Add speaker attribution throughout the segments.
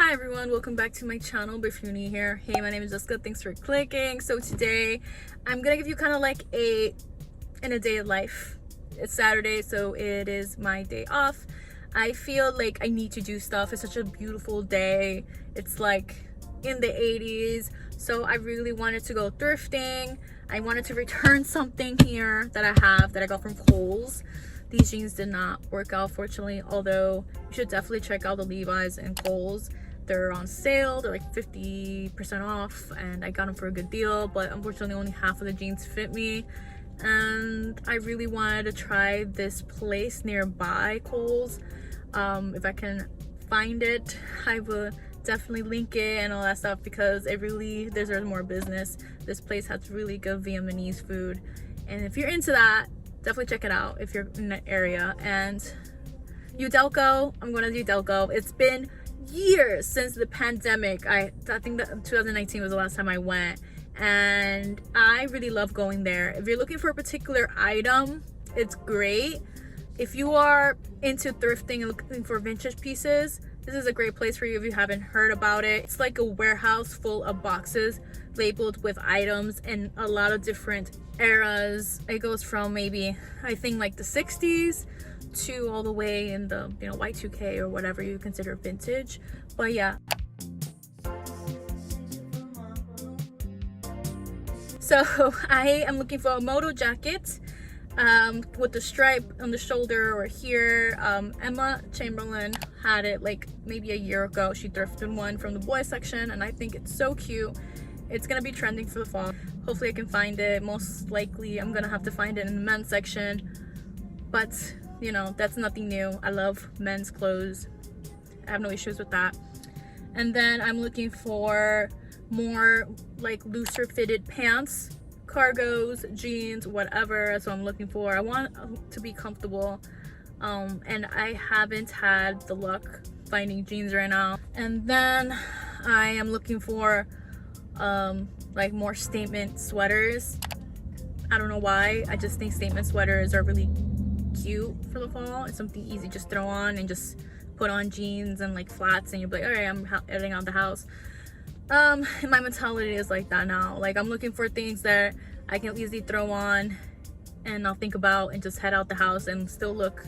Speaker 1: Hi everyone, welcome back to my channel. If you're new here, hey, my name is Jessica. Thanks for clicking. So today I'm gonna give you kind of like a day of life. It's Saturday, so it is my day off. I feel like I need to do stuff. It's such a beautiful day. It's like in the 80s, so I really wanted to go thrifting. I wanted to return something here that I got from Kohl's. These jeans did not work out, fortunately, although you should definitely check out the Levis and Kohl's. They're on sale. They're like 50% off, and I got them for a good deal, but unfortunately only half of the jeans fit me. And I really wanted to try this place nearby Kohl's. If I can find it, I will definitely link it and all that stuff, because it really deserves more business. This place has really good Vietnamese food, and if you're into that, definitely check it out if you're in that area. And Udelco, I'm going to Udelco. It's been years since the pandemic. I think that 2019 was the last time I went, and I really love going there. If you're looking for a particular item, it's great. If you are into thrifting and looking for vintage pieces, this is a great place for you if you haven't heard about it. It's like a warehouse full of boxes labeled with items in a lot of different eras. It goes from maybe, I think, like the 60s to all the way in the, you know, Y2K or whatever you consider vintage. But yeah, so I am looking for a moto jacket with the stripe on the shoulder or here. Emma Chamberlain had it like maybe a year ago. She thrifted one from the boys section, and I think it's so cute. It's gonna be trending for the fall. Hopefully I can find it. Most likely I'm gonna have to find it in the men's section, but you know, that's nothing new. I love men's clothes. I have no issues with that. And then I'm looking for more like looser fitted pants, cargos, jeans, whatever. So I'm looking for, I want to be comfortable, and I haven't had the luck finding jeans right now. And then I am looking for like more statement sweaters. I don't know why, I just think statement sweaters are really cute for the fall. It's something easy, just throw on and just put on jeans and like flats, and you'll be like, all right, I'm heading out the house. My mentality is like that now. Like, I'm looking for things that I can easily throw on and not think about, and just head out the house and still look,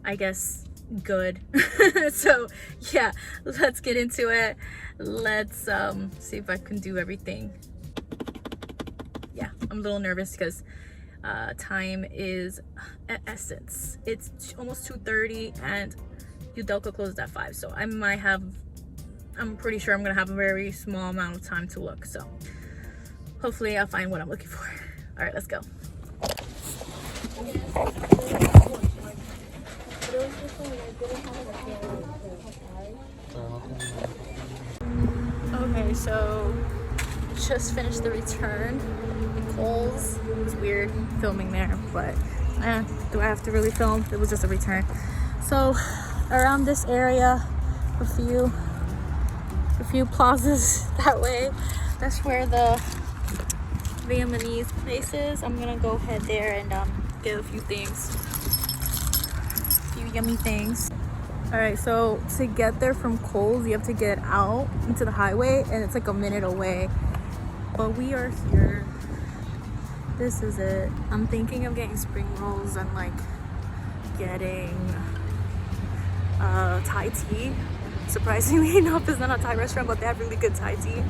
Speaker 1: I guess, good. So yeah, let's get into it. Let's see if I can do everything. Yeah, I'm a little nervous because time is at essence. It's almost 2:30 and Udelco closes at 5, so I'm pretty sure I'm gonna have a very small amount of time to look, so hopefully I'll find what I'm looking for. All right, let's go. Okay, so just finished the return at Kohl's. It was weird filming there, but do I have to really film? It was just a return. So around this area, a few plazas that way, that's where the Vietnamese place is. I'm gonna go head there and get a few things, a few yummy things. All right, so to get there from Kohl's, you have to get out into the highway, and it's like a minute away, but we are here. This is it. I'm thinking of getting spring rolls and like getting Thai tea. Surprisingly enough, it's not a Thai restaurant, but they have really good Thai tea.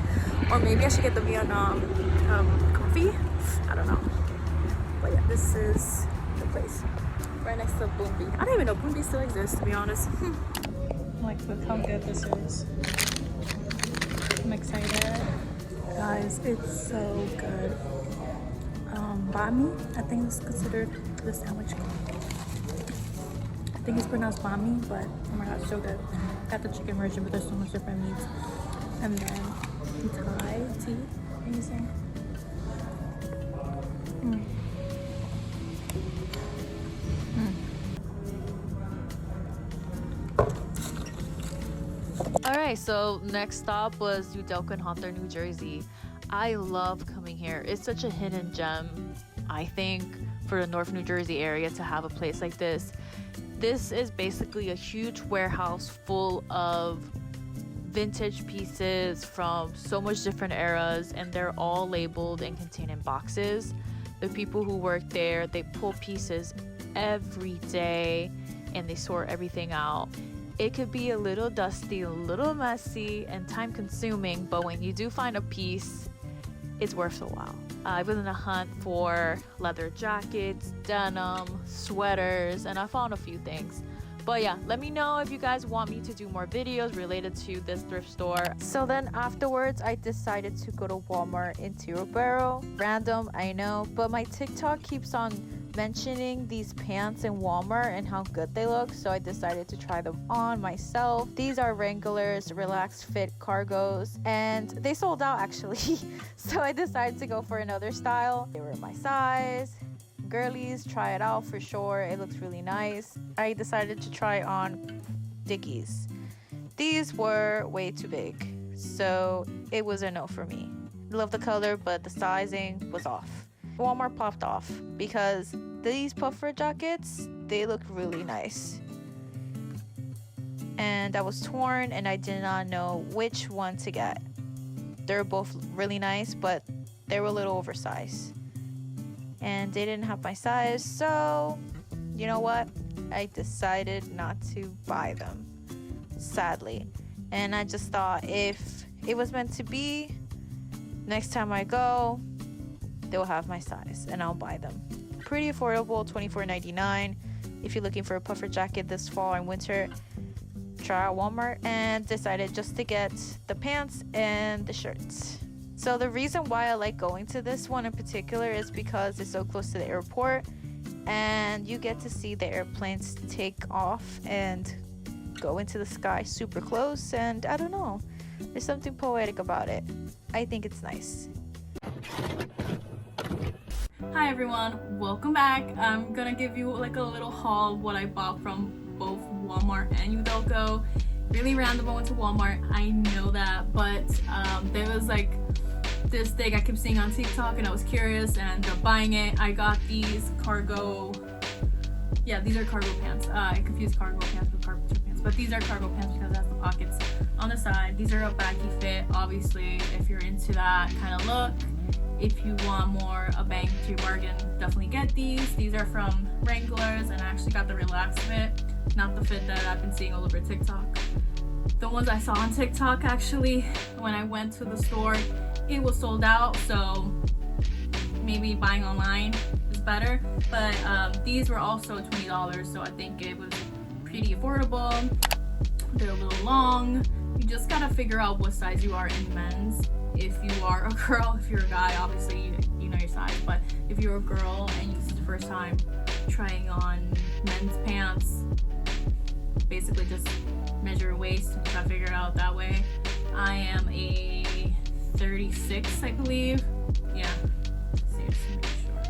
Speaker 1: Or maybe I should get the Vietnam coffee. I don't know. But yeah, this is the place. Right next to Boombi. I don't even know Boombi still exists, to be honest. Like, look how good this is. I'm excited. Guys, it's so good. Bami, I think it's considered the sandwich. I think it's pronounced bami, but oh my god, so good. Got the chicken version, but there's so much different meats. And then Thai tea, amazing.
Speaker 2: Alright, so next stop was Udelco in Hawthorne, New Jersey. I love coming here. It's such a hidden gem, I think, for the North New Jersey area to have a place like this. This is basically a huge warehouse full of vintage pieces from so much different eras, and they're all labeled and contained in boxes. The people who work there, they pull pieces every day and they sort everything out. It could be a little dusty, a little messy, and time consuming, but when you do find a piece, it's worth a while. I was in a hunt for leather jackets, denim, sweaters, and I found a few things. But yeah, let me know if you guys want me to do more videos related to this thrift store. So then afterwards, I decided to go to Walmart in Teterboro. Random, I know, but my TikTok keeps on mentioning these pants in Walmart and how good they look, so I decided to try them on myself. These are Wrangler's relaxed fit cargos, and they sold out actually. So I decided to go for another style. They were my size. Girlies, try it out for sure. It looks really nice. I decided to try on Dickies. These were way too big, so it was a no for me. Love the color, but the sizing was off. Walmart popped off because these puffer jackets, they look really nice. And I was torn and I did not know which one to get. They're both really nice, but they were a little oversized. And they didn't have my size, so you know what? I decided not to buy them, sadly. And I just thought if it was meant to be, next time I go, they'll have my size and I'll buy them. Pretty affordable, $24.99. If you're looking for a puffer jacket this fall and winter, try out Walmart. And decided just to get the pants and the shirts. So the reason why I like going to this one in particular is because it's so close to the airport and you get to see the airplanes take off and go into the sky super close, and I don't know, there's something poetic about it. I think it's nice.
Speaker 1: Hi everyone, welcome back. I'm gonna give you like a little haul of what I bought from both Walmart and Udelco. Really random, I went to Walmart, I know that, but there was like this thing I kept seeing on TikTok and I was curious and I ended up buying it. I got these cargo, yeah, these are cargo pants. I confused cargo pants with carpenter pants, but these are cargo pants because it has the pockets on the side. These are a baggy fit, obviously, if you're into that kind of look. If you want more a bang to your bargain, definitely get these. These are from Wranglers and I actually got the relaxed fit, not the fit that I've been seeing all over TikTok. The ones I saw on TikTok, actually, when I went to the store, it was sold out, so maybe buying online is better. But these were also $20, so I think it was pretty affordable. They're a little long. You just gotta figure out what size you are in men's. If you are a girl, if you're a guy, obviously you know your size, but if you're a girl and this is the first time trying on men's pants, basically just measure your waist and try to figure it out that way. I am a 36, I believe. Yeah, seriously, make sure.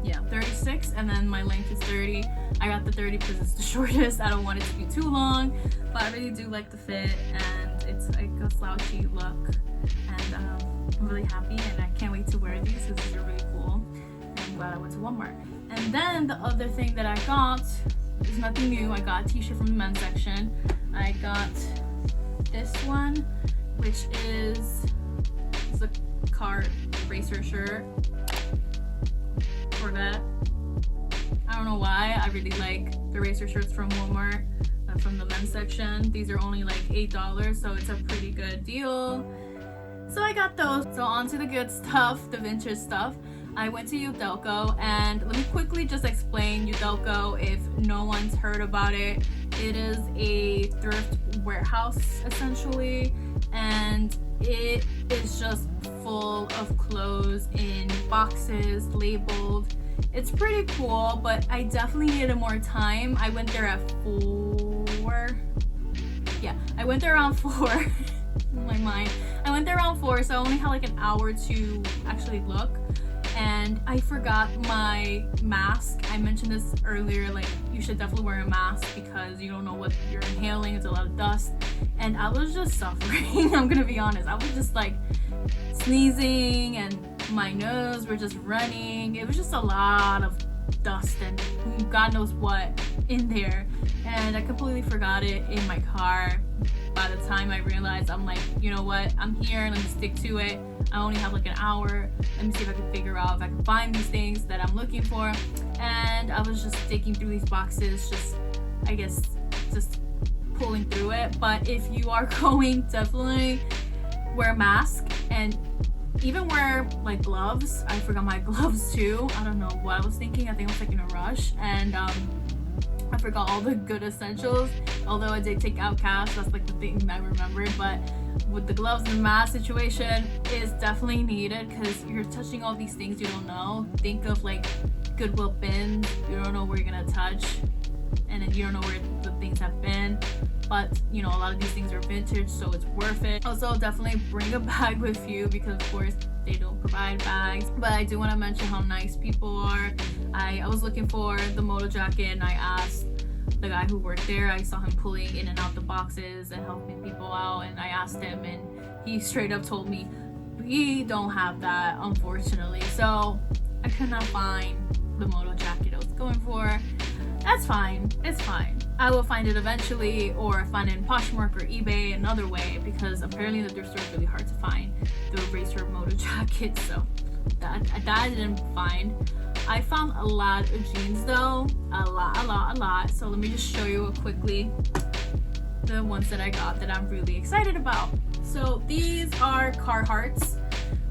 Speaker 1: Yeah, 36, and then my length is 30. I got the 30 because it's the shortest. I don't want it to be too long, but I really do like the fit, and it's like a slouchy look. And I'm really happy, and I can't wait to wear these because these are really cool. And I'm glad I went to Walmart. And then the other thing that I got is nothing new. I got a t-shirt from the men's section. I got this one, which is a car racer shirt. Corvette. I don't know why. I really like the racer shirts from Walmart, from the men's section. These are only like $8, so it's a pretty good deal. So I got those. So on to the good stuff, the vintage stuff. I went to Udelco, and let me quickly just explain Udelco if no one's heard about it. It is a thrift warehouse essentially, and it is just full of clothes in boxes labeled. It's pretty cool, but I definitely needed more time. I went there at 4. Yeah, I went there around 4. In my mind, I went there around 4, so I only had like an hour to actually look. And I forgot my mask. I mentioned this earlier, like you should definitely wear a mask because you don't know what you're inhaling. It's a lot of dust, and I was just suffering. I'm gonna be honest, I was just like sneezing and my nose were just running. It was just a lot of dust and God knows what in there. and I completely forgot it in my car. By the time I realized, I'm like, you know what, I'm here, let me stick to it. I only have like an hour, let me see if I can figure out if I can find these things that I'm looking for. And I was just digging through these boxes, just I guess just pulling through it. But if you are going, definitely wear a mask and even wear like gloves. I forgot my gloves too. I don't know what I was thinking. I think I was like in a rush, and I forgot all the good essentials. Although I did take out cash, that's like the thing I remembered. But with the gloves and mask situation, is definitely needed because you're touching all these things you don't know. Think of like Goodwill bins. You don't know where you're gonna touch, and then you don't know where the things have been. But you know, a lot of these things are vintage, so it's worth it. Also, definitely bring a bag with you because of course they don't provide bags. But I do want to mention how nice people are. I was looking for the moto jacket, and I asked the guy who worked there. I saw him pulling in and out the boxes and helping people out, and I asked him, and he straight up told me, we don't have that, unfortunately. So I could not find the moto jacket I was going for. That's fine, it's fine. I will find it eventually, or find it in POSHMARK or eBay another way, because apparently the thrift store is really hard to find the racer moto jacket. So that I didn't find. I found a lot of jeans though, a lot. So let me just show you quickly the ones that I got that I'm really excited about. So these are Carhartts.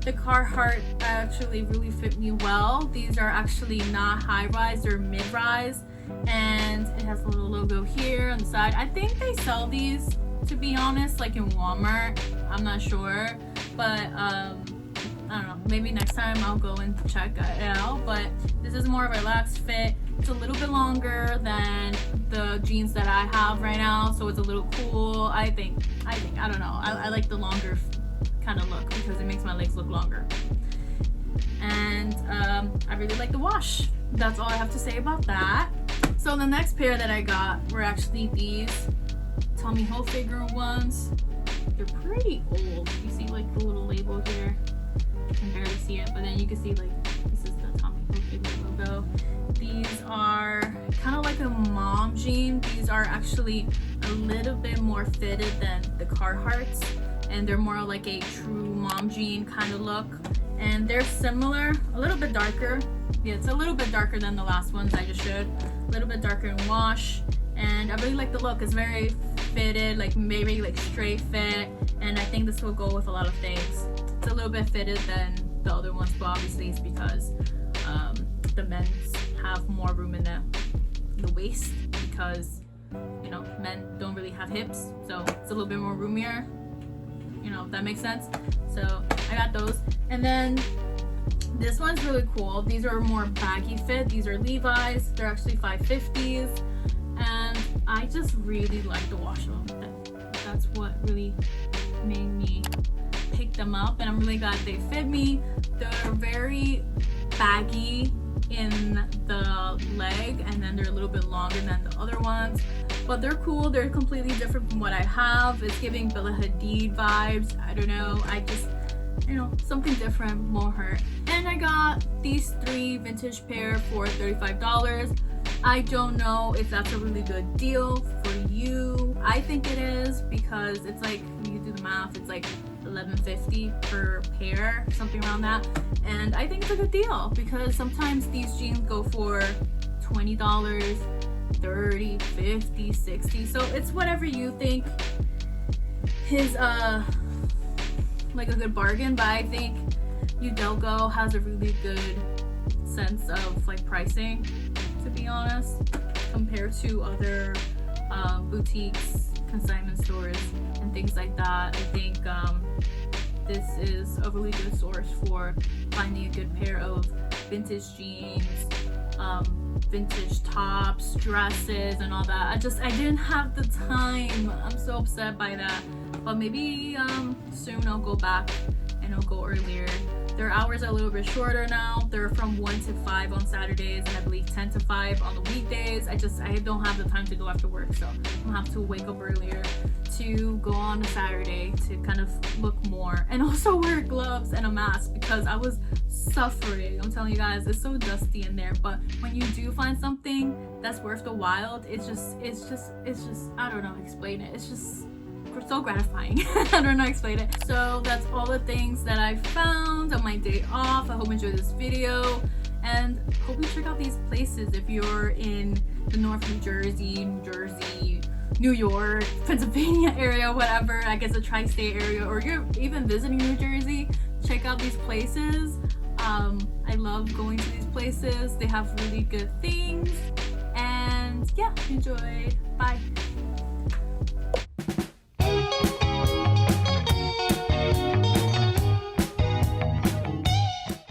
Speaker 1: The Carhartt actually really fit me well. These are actually not high rise, they're mid rise, and it has a little logo here on the side. I think they sell these, to be honest, like in Walmart. I'm not sure, but I don't know, maybe next time I'll go and check it out. But this is more of a relaxed fit. It's a little bit longer than the jeans that I have right now, so it's a little cool. I think I don't know, I like the longer kind of look because it makes my legs look longer. And I really like the wash. That's all I have to say about that. So the next pair that I got were actually these Tommy Hilfiger ones. They're pretty old. You see like the little label here? You can barely see it, but then you can see like this is the Tommy Hilfiger logo. These are kind of like a mom jean. These are actually a little bit more fitted than the Carhartts, and they're more like a true mom jean kind of look. And they're similar, a little bit darker. Yeah, it's a little bit darker than the last ones I just showed. A little bit darker in wash, and I really like the look. It's very fitted, like maybe like straight fit, and I think this will go with a lot of things. It's a little bit fitted than the other ones, but obviously it's because the men's have more room in the waist, because you know, men don't really have hips, so it's a little bit more roomier, you know, if that makes sense. So I got those. And then this one's really cool. These are more baggy fit. These are Levi's. They're actually 550s, and I just really like the wash of them. That's what really made me pick them up, and I'm really glad they fit me. They're very baggy in the leg, and then they're a little bit longer than the other ones, but they're cool. They're completely different from what I have. It's giving Bella Hadid vibes. I don't know, I just, you know, something different, more her. And I got these 3 vintage pair for $35. I don't know if that's a really good deal for you. I think it is, because it's like, when you do the math, it's like $11.50 per pair, something around that. And I think it's a good deal, because sometimes these jeans go for $20, $30, $50, $60. So it's whatever you think is like a good bargain. But I think Udelco has a really good sense of like pricing, to be honest, compared to other boutiques, consignment stores, and things like that. I think this is a really good source for finding a good pair of vintage jeans, vintage tops, dresses, and all that. I didn't have the time. I'm so upset by that. But maybe soon I'll go back and I'll go earlier Their hours are a little bit shorter now. They're from 1 to 5 on Saturdays, and I believe 10 to 5 on the weekdays. I don't have the time to go after work, so I'm gonna have to wake up earlier to go on a Saturday to kind of look more, and also wear gloves and a mask because I was suffering. I'm telling you guys, it's so dusty in there, but when you do find something that's worth the while, it's just I don't know how to explain it. It's just so gratifying. I don't know how to explain it. So that's all the things that I found on my day off. I hope you enjoyed this video, and hope you check out these places if you're in the North New Jersey, New York, Pennsylvania area, whatever, I guess the tri-state area, or you're even visiting New Jersey. Check out these places. I love going to these places. They have really good things, and yeah, enjoy. Bye.